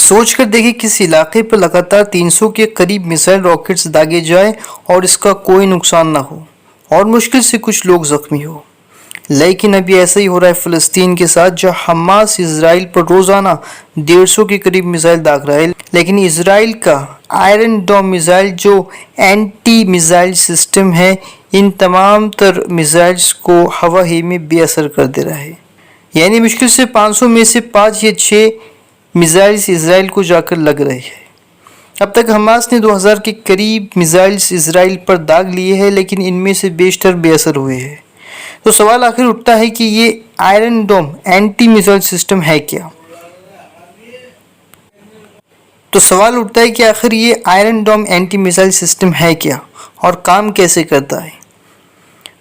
सोच कर देखिए किस इलाके पर लगातार 300 के करीब मिसाइल रॉकेट्स दागे जाए और इसका कोई नुकसान ना हो और मुश्किल से कुछ लोग जख्मी हो। लेकिन अभी ऐसा ही हो रहा है फ़लस्तीन के साथ, जहां हमास इसराइल पर रोज़ाना 150 के करीब मिसाइल दाग रहा है। लेकिन इसराइल का आयरन डोम मिसाइल जो एंटी मिसाइल सिस्टम है, इन तमाम तर मिसाइल्स को हवा ही में बेअसर कर दे रहा है। यानी मुश्किल से 500 में से 5 या 6 मिसाइल्स इसराइल को जाकर लग रहे हैं। अब तक हमास ने 2000 के करीब मिसाइल्स इसराइल पर दाग लिए हैं, लेकिन इनमें से बेशतर बेअसर हुए हैं। तो सवाल आखिर उठता है कि ये आयरन डोम एंटी मिसाइल सिस्टम है क्या? आखिर ये आयरन डोम एंटी मिसाइल सिस्टम है क्या और काम कैसे करता है?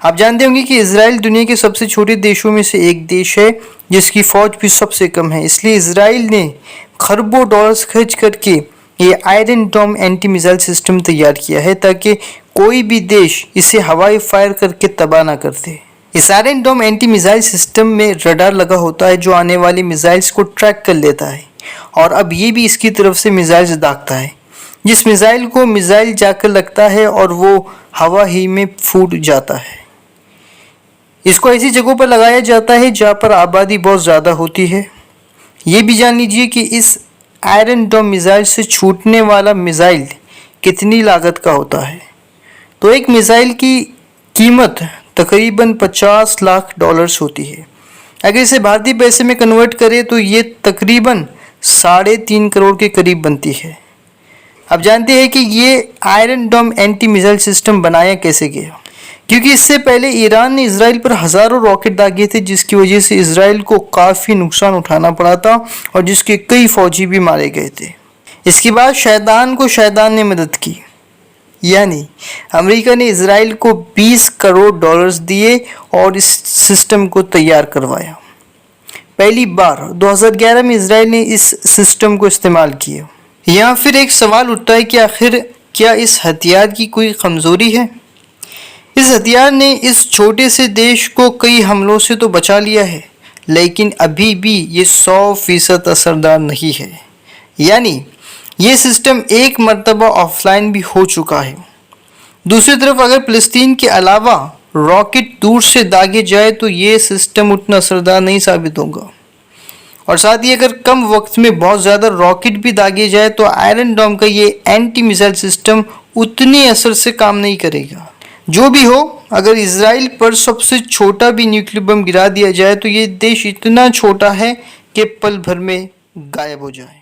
आप जानते होंगे कि इसराइल दुनिया के सबसे छोटे देशों में से एक देश है, जिसकी फौज भी सबसे कम है। इसलिए इसराइल ने खरबों डॉलर्स खर्च करके ये आयरन डोम एंटी मिसाइल सिस्टम तैयार किया है, ताकि कोई भी देश इसे हवाई फायर करके तबाह ना कर दे। इस आयरन डोम एंटी मिसाइल सिस्टम में रडार लगा होता है, जो आने वाली मिसाइल्स को ट्रैक कर लेता है और अब ये भी इसकी तरफ से मिसाइल्स दागता है। जिस मिसाइल को मिसाइल जाकर लगता है और वो हवा ही में फूट जाता है। इसको ऐसी जगहों पर लगाया जाता है जहाँ पर आबादी बहुत ज़्यादा होती है। ये भी जान लीजिए कि इस आयरन डोम मिसाइल से छूटने वाला मिसाइल कितनी लागत का होता है। तो एक मिसाइल की कीमत तकरीबन 50 लाख डॉलर्स होती है। अगर इसे भारतीय पैसे में कन्वर्ट करें तो ये तकरीबन 3.5 करोड़ के करीब बनती है। अब जानते हैं कि ये आयरन डोम एंटी मिसाइल सिस्टम बनाया कैसे गया, क्योंकि इससे पहले ईरान ने इसराइल पर हज़ारों रॉकेट दागे थे, जिसकी वजह से इसराइल को काफ़ी नुकसान उठाना पड़ा था और जिसके कई फौजी भी मारे गए थे। इसके बाद शैतान को शैतान ने मदद की, यानी अमेरिका ने इसराइल को 20 करोड़ डॉलर्स दिए और इस सिस्टम को तैयार करवाया। पहली बार 2011 में इसराइल ने इस सिस्टम को इस्तेमाल किया। यहाँ फिर एक सवाल उठता है कि आखिर क्या इस हथियार की कोई कमज़ोरी है? इस हथियार ने इस छोटे से देश को कई हमलों से तो बचा लिया है, लेकिन अभी भी ये 100% असरदार नहीं है। यानी ये सिस्टम एक मर्तबा ऑफलाइन भी हो चुका है। दूसरी तरफ अगर फ़लस्तीन के अलावा रॉकेट दूर से दागे जाए तो ये सिस्टम उतना असरदार नहीं साबित होगा। और साथ ही अगर कम वक्त में बहुत ज़्यादा रॉकेट भी दागे जाए तो आयरन डोम का ये एंटी मिसाइल सिस्टम उतने असर से काम नहीं करेगा। जो भी हो, अगर इसराइल पर सबसे छोटा भी न्यूक्लियर बम गिरा दिया जाए तो ये देश इतना छोटा है कि पल भर में गायब हो जाए।